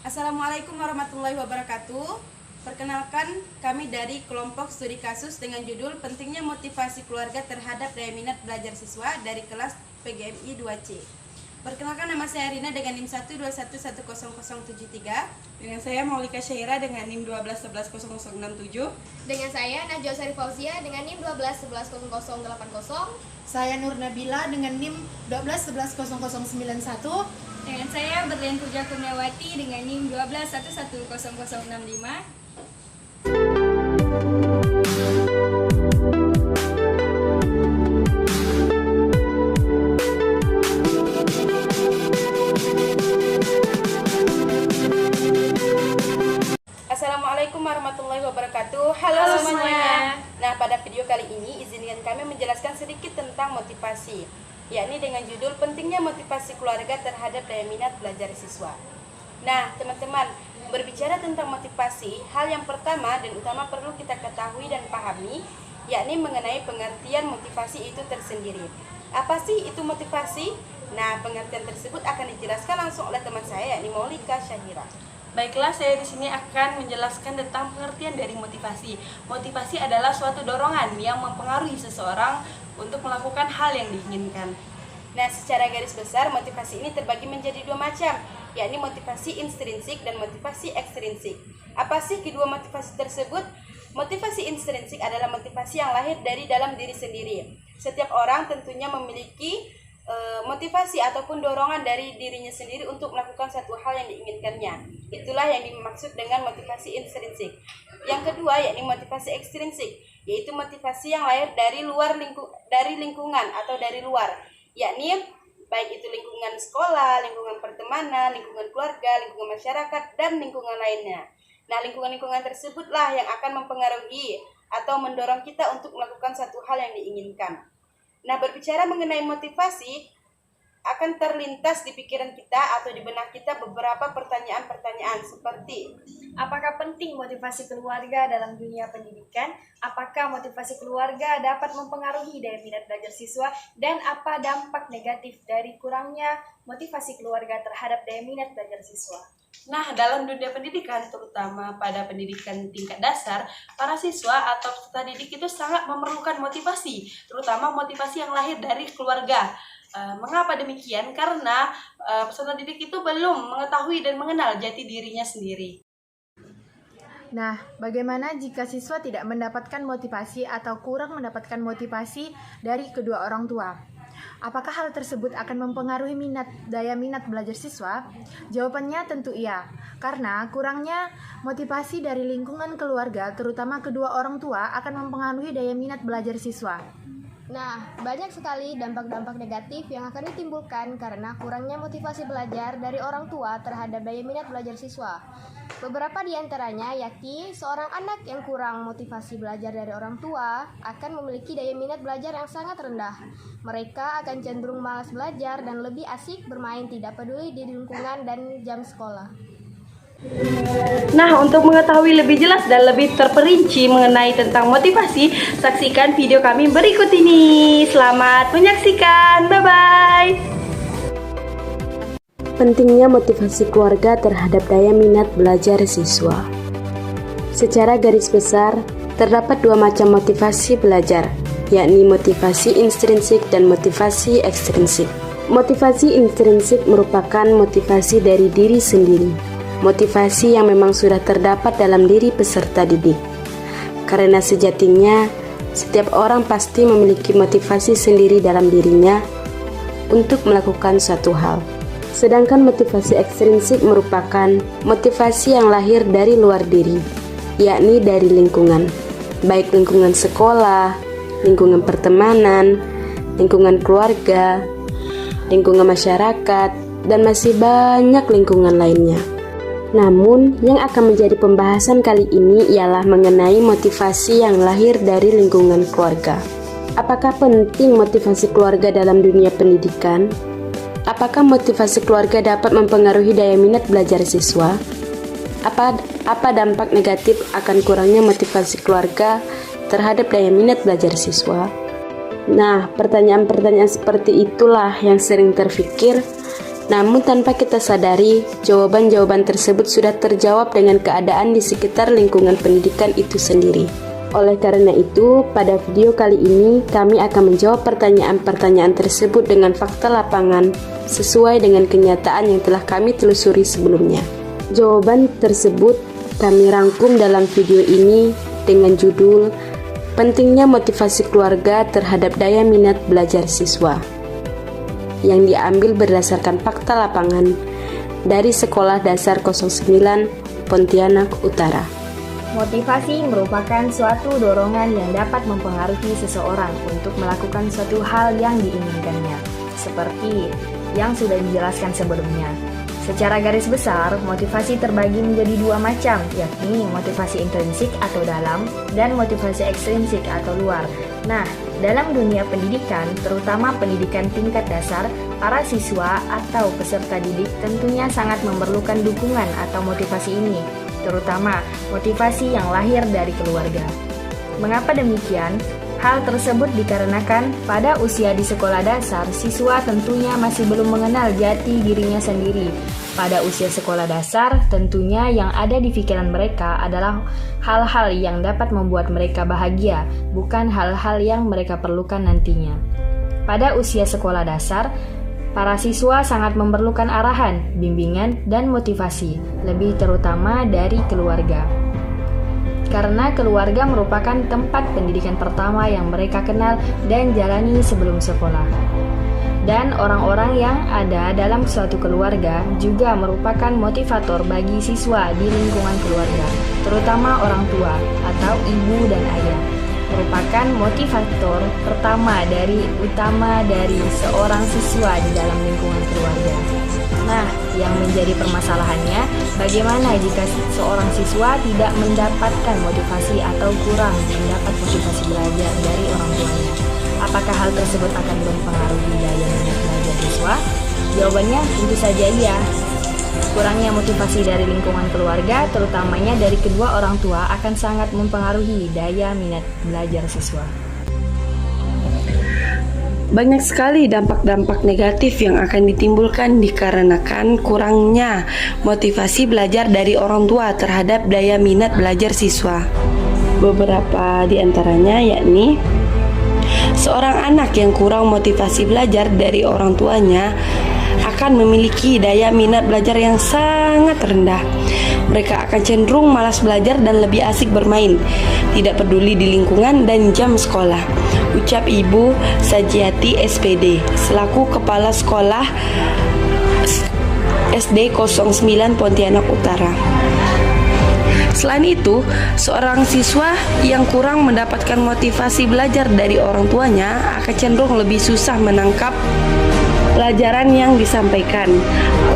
Assalamualaikum warahmatullahi wabarakatuh. Perkenalkan, kami dari kelompok studi kasus dengan judul Pentingnya Motivasi Keluarga Terhadap Daya Minat Belajar Siswa dari kelas PGMI 2C. Perkenalkan, nama saya Rina dengan NIM 121100073. Dengan saya Maulika Syaira dengan NIM 1211067. Dengan saya Najwa Sari Fauzia dengan NIM 1211080. Saya Nur Nabila dengan NIM 1211091. Dengan saya Berlian Puja Kurniawati dengan NIM 1211065. Assalamualaikum warahmatullahi wabarakatuh. Halo semuanya. Nah, pada video kali ini izinkan kami menjelaskan sedikit tentang motivasi, yakni dengan judul Pentingnya Motivasi Keluarga Terhadap Daya Minat Belajar Siswa. Nah, teman-teman, berbicara tentang motivasi, hal yang pertama dan utama perlu kita ketahui dan pahami, yakni mengenai pengertian motivasi itu tersendiri. Apa sih itu motivasi? Nah, pengertian tersebut akan dijelaskan langsung oleh teman saya, yakni Maulika Syaira. Baiklah, saya di sini akan menjelaskan tentang pengertian dari motivasi. Motivasi adalah suatu dorongan yang mempengaruhi seseorang untuk melakukan hal yang diinginkan. Nah, secara garis besar motivasi ini terbagi menjadi dua macam, yakni motivasi intrinsik dan motivasi ekstrinsik. Apa sih kedua motivasi tersebut? Motivasi intrinsik adalah motivasi yang lahir dari dalam diri sendiri. Setiap orang tentunya memiliki motivasi ataupun dorongan dari dirinya sendiri untuk melakukan satu hal yang diinginkannya. Itulah yang dimaksud dengan motivasi intrinsik. Yang kedua, yakni motivasi ekstrinsik, yaitu motivasi yang lahir dari lingkungan atau dari luar, yakni baik itu lingkungan sekolah, lingkungan pertemanan, lingkungan keluarga, lingkungan masyarakat, dan lingkungan lainnya. Nah, lingkungan-lingkungan tersebutlah yang akan mempengaruhi atau mendorong kita untuk melakukan satu hal yang diinginkan. Nah, berbicara mengenai motivasi, akan terlintas di pikiran kita atau di benak kita beberapa pertanyaan-pertanyaan seperti: Apakah penting motivasi keluarga dalam dunia pendidikan? Apakah motivasi keluarga dapat mempengaruhi daya minat belajar siswa? Dan apa dampak negatif dari kurangnya motivasi keluarga terhadap daya minat belajar siswa? Nah, dalam dunia pendidikan, terutama pada pendidikan tingkat dasar, para siswa atau peserta didik itu sangat memerlukan motivasi, terutama motivasi yang lahir dari keluarga. Mengapa demikian? Karena peserta didik itu belum mengetahui dan mengenal jati dirinya sendiri. Nah, bagaimana jika siswa tidak mendapatkan motivasi atau kurang mendapatkan motivasi dari kedua orang tua? Apakah hal tersebut akan mempengaruhi daya minat belajar siswa? Jawabannya tentu iya, karena kurangnya motivasi dari lingkungan keluarga, terutama kedua orang tua, akan mempengaruhi daya minat belajar siswa. Nah, banyak sekali dampak-dampak negatif yang akan ditimbulkan karena kurangnya motivasi belajar dari orang tua terhadap daya minat belajar siswa. Beberapa di antaranya yakni seorang anak yang kurang motivasi belajar dari orang tua akan memiliki daya minat belajar yang sangat rendah. Mereka akan cenderung malas belajar dan lebih asik bermain, tidak peduli di lingkungan dan jam sekolah. Nah, untuk mengetahui lebih jelas dan lebih terperinci mengenai tentang motivasi, saksikan video kami berikut ini. Selamat menyaksikan, bye-bye. Pentingnya motivasi keluarga terhadap daya minat belajar siswa. Secara garis besar, terdapat dua macam motivasi belajar, yakni motivasi intrinsik dan motivasi ekstrinsik. Motivasi intrinsik merupakan motivasi dari diri sendiri, motivasi yang memang sudah terdapat dalam diri peserta didik. Karena sejatinya, setiap orang pasti memiliki motivasi sendiri dalam dirinya untuk melakukan suatu hal. Sedangkan motivasi ekstrinsik merupakan motivasi yang lahir dari luar diri, yakni dari lingkungan, baik lingkungan sekolah, lingkungan pertemanan, lingkungan keluarga, lingkungan masyarakat, dan masih banyak lingkungan lainnya. Namun, yang akan menjadi pembahasan kali ini ialah mengenai motivasi yang lahir dari lingkungan keluarga. Apakah penting motivasi keluarga dalam dunia pendidikan? Apakah motivasi keluarga dapat mempengaruhi daya minat belajar siswa? Apa dampak negatif akan kurangnya motivasi keluarga terhadap daya minat belajar siswa? Nah, pertanyaan-pertanyaan seperti itulah yang sering terfikir Namun tanpa kita sadari, jawaban-jawaban tersebut sudah terjawab dengan keadaan di sekitar lingkungan pendidikan itu sendiri. Oleh karena itu, pada video kali ini kami akan menjawab pertanyaan-pertanyaan tersebut dengan fakta lapangan sesuai dengan kenyataan yang telah kami telusuri sebelumnya. Jawaban tersebut kami rangkum dalam video ini dengan judul Pentingnya Motivasi Keluarga Terhadap Daya Minat Belajar Siswa, yang diambil berdasarkan fakta lapangan dari Sekolah Dasar 09 Pontianak Utara. Motivasi merupakan suatu dorongan yang dapat mempengaruhi seseorang untuk melakukan suatu hal yang diinginkannya, seperti yang sudah dijelaskan sebelumnya. Secara garis besar, motivasi terbagi menjadi dua macam, yakni motivasi intrinsik atau dalam dan motivasi ekstrinsik atau luar. Nah, dalam dunia pendidikan, terutama pendidikan tingkat dasar, para siswa atau peserta didik tentunya sangat memerlukan dukungan atau motivasi ini, terutama motivasi yang lahir dari keluarga. Mengapa demikian? Hal tersebut dikarenakan pada usia di sekolah dasar, siswa tentunya masih belum mengenal jati dirinya sendiri. Pada usia sekolah dasar, tentunya yang ada di pikiran mereka adalah hal-hal yang dapat membuat mereka bahagia, bukan hal-hal yang mereka perlukan nantinya. Pada usia sekolah dasar, para siswa sangat memerlukan arahan, bimbingan, dan motivasi, lebih terutama dari keluarga. Karena keluarga merupakan tempat pendidikan pertama yang mereka kenal dan jalani sebelum sekolah. Dan orang-orang yang ada dalam suatu keluarga juga merupakan motivator bagi siswa di lingkungan keluarga, terutama orang tua atau ibu dan ayah. Merupakan motivator utama dari seorang siswa di dalam lingkungan keluarga. Nah, yang menjadi permasalahannya, bagaimana jika seorang siswa tidak mendapatkan motivasi atau kurang mendapat motivasi belajar dari orang tuanya? Apakah hal tersebut akan mempengaruhi daya minat belajar siswa? Jawabannya tentu saja iya. Kurangnya motivasi dari lingkungan keluarga, terutamanya dari kedua orang tua, akan sangat mempengaruhi daya minat belajar siswa. Banyak sekali dampak-dampak negatif yang akan ditimbulkan dikarenakan kurangnya motivasi belajar dari orang tua terhadap daya minat belajar siswa. Beberapa di antaranya yakni seorang anak yang kurang motivasi belajar dari orang tuanya akan memiliki daya minat belajar yang sangat rendah. Mereka akan cenderung malas belajar dan lebih asik bermain, tidak peduli di lingkungan dan jam sekolah. Ucap Ibu Sajiati SPD selaku Kepala Sekolah SD 09 Pontianak Utara. Selain itu, seorang siswa yang kurang mendapatkan motivasi belajar dari orang tuanya akan cenderung lebih susah menangkap pelajaran yang disampaikan.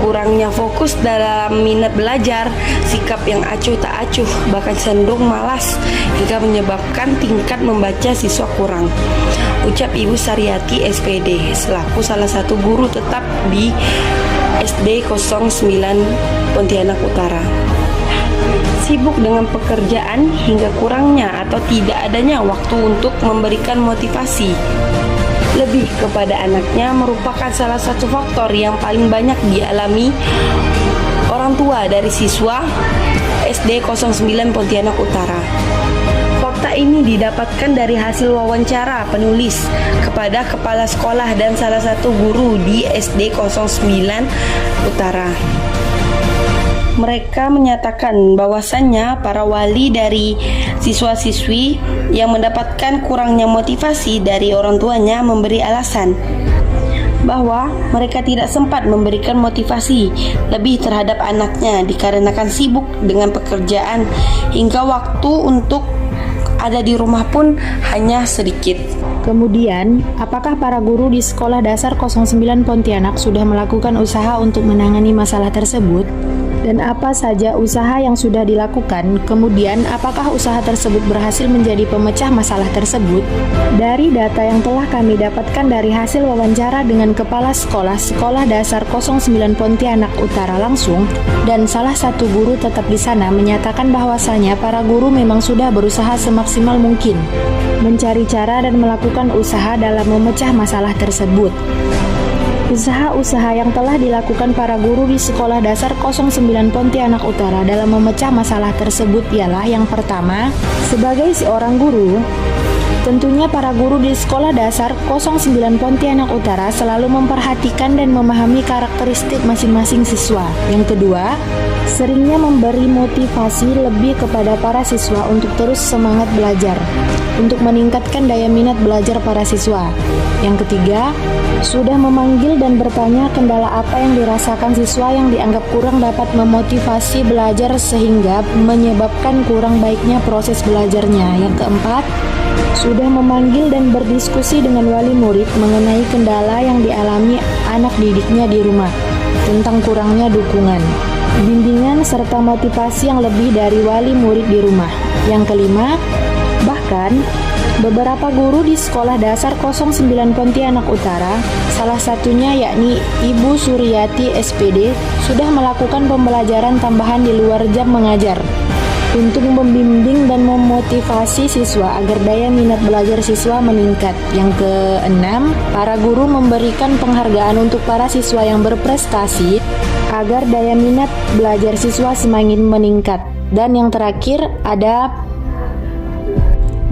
Kurangnya fokus dalam minat belajar, sikap yang acuh tak acuh, bahkan cenderung malas hingga menyebabkan tingkat membaca siswa kurang. Ucap Ibu Saryati SPD selaku salah satu guru tetap di SD 09 Pontianak Utara. Sibuk dengan pekerjaan hingga kurangnya atau tidak adanya waktu untuk memberikan motivasi lebih kepada anaknya merupakan salah satu faktor yang paling banyak dialami orang tua dari siswa SD 09 Pontianak Utara. Fakta ini didapatkan dari hasil wawancara penulis kepada kepala sekolah dan salah satu guru di SD 09 Utara. Mereka menyatakan bahwasannya para wali dari siswa-siswi yang mendapatkan kurangnya motivasi dari orang tuanya memberi alasan bahwa mereka tidak sempat memberikan motivasi lebih terhadap anaknya dikarenakan sibuk dengan pekerjaan hingga waktu untuk ada di rumah pun hanya sedikit. Kemudian, apakah para guru di Sekolah Dasar 09 Pontianak sudah melakukan usaha untuk menangani masalah tersebut? Dan apa saja usaha yang sudah dilakukan? Kemudian, apakah usaha tersebut berhasil menjadi pemecah masalah tersebut? Dari data yang telah kami dapatkan dari hasil wawancara dengan Kepala Sekolah Sekolah Dasar 09 Pontianak Utara langsung, dan salah satu guru tetap di sana menyatakan bahwasanya para guru memang sudah berusaha semaksimal mungkin mencari cara dan melakukan usaha dalam memecah masalah tersebut. Usaha-usaha yang telah dilakukan para guru di Sekolah Dasar 09 Pontianak Utara dalam memecah masalah tersebut ialah yang pertama, sebagai seorang guru, tentunya para guru di Sekolah Dasar 09 Pontianak Utara selalu memperhatikan dan memahami karakteristik masing-masing siswa. Yang kedua, seringnya memberi motivasi lebih kepada para siswa untuk terus semangat belajar, untuk meningkatkan daya minat belajar para siswa. Yang ketiga, sudah memanggil dan bertanya kendala apa yang dirasakan siswa yang dianggap kurang dapat memotivasi belajar sehingga menyebabkan kurang baiknya proses belajarnya. Yang keempat, sudah memanggil dan berdiskusi dengan wali murid mengenai kendala yang dialami anak didiknya di rumah tentang kurangnya dukungan, bimbingan, serta motivasi yang lebih dari wali murid di rumah. Yang kelima, bahkan beberapa guru di Sekolah Dasar 09 Pontianak Utara, salah satunya yakni Ibu Suryati SPD, sudah melakukan pembelajaran tambahan di luar jam mengajar untuk membimbing dan memotivasi siswa agar daya minat belajar siswa meningkat. Yang keenam, para guru memberikan penghargaan untuk para siswa yang berprestasi agar daya minat belajar siswa semakin meningkat. Dan yang terakhir,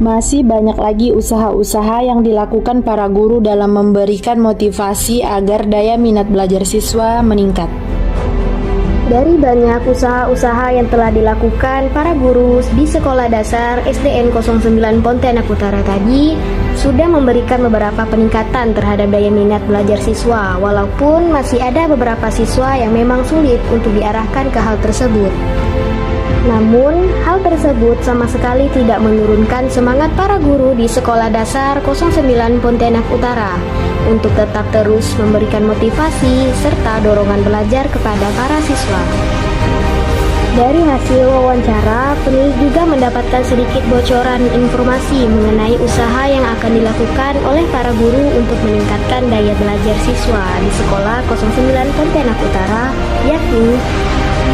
masih banyak lagi usaha-usaha yang dilakukan para guru dalam memberikan motivasi agar daya minat belajar siswa meningkat. Dari banyak usaha-usaha yang telah dilakukan para guru di Sekolah Dasar SDN 09 Pontianak Utara tadi sudah memberikan beberapa peningkatan terhadap daya minat belajar siswa, walaupun masih ada beberapa siswa yang memang sulit untuk diarahkan ke hal tersebut. Namun, hal tersebut sama sekali tidak menurunkan semangat para guru di Sekolah Dasar 09 Pontianak Utara untuk tetap terus memberikan motivasi serta dorongan belajar kepada para siswa. Dari hasil wawancara, peneliti juga mendapatkan sedikit bocoran informasi mengenai usaha yang akan dilakukan oleh para guru untuk meningkatkan daya belajar siswa di Sekolah 09 Pontianak Utara, yakni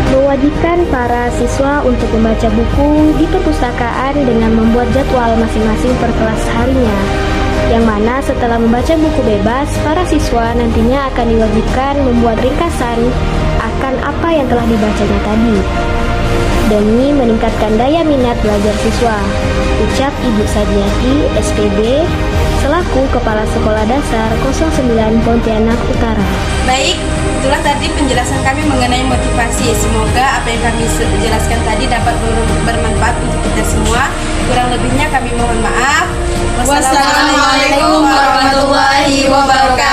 mewajibkan para siswa untuk membaca buku di perpustakaan dengan membuat jadwal masing-masing per kelas harinya, yang mana setelah membaca buku bebas, para siswa nantinya akan diwajibkan membuat ringkasan akan apa yang telah dibacanya tadi, demi meningkatkan daya minat belajar siswa, ucap Ibu Sadiati, SPD, selaku Kepala Sekolah Dasar 09 Pontianak Utara. Baik, itulah tadi penjelasan kami mengenai motivasi. Semoga apa yang kami jelaskan tadi dapat bermanfaat untuk kita semua. Kurang lebihnya kami mohon maaf. Wassalamualaikum warahmatullahi wabarakatuh.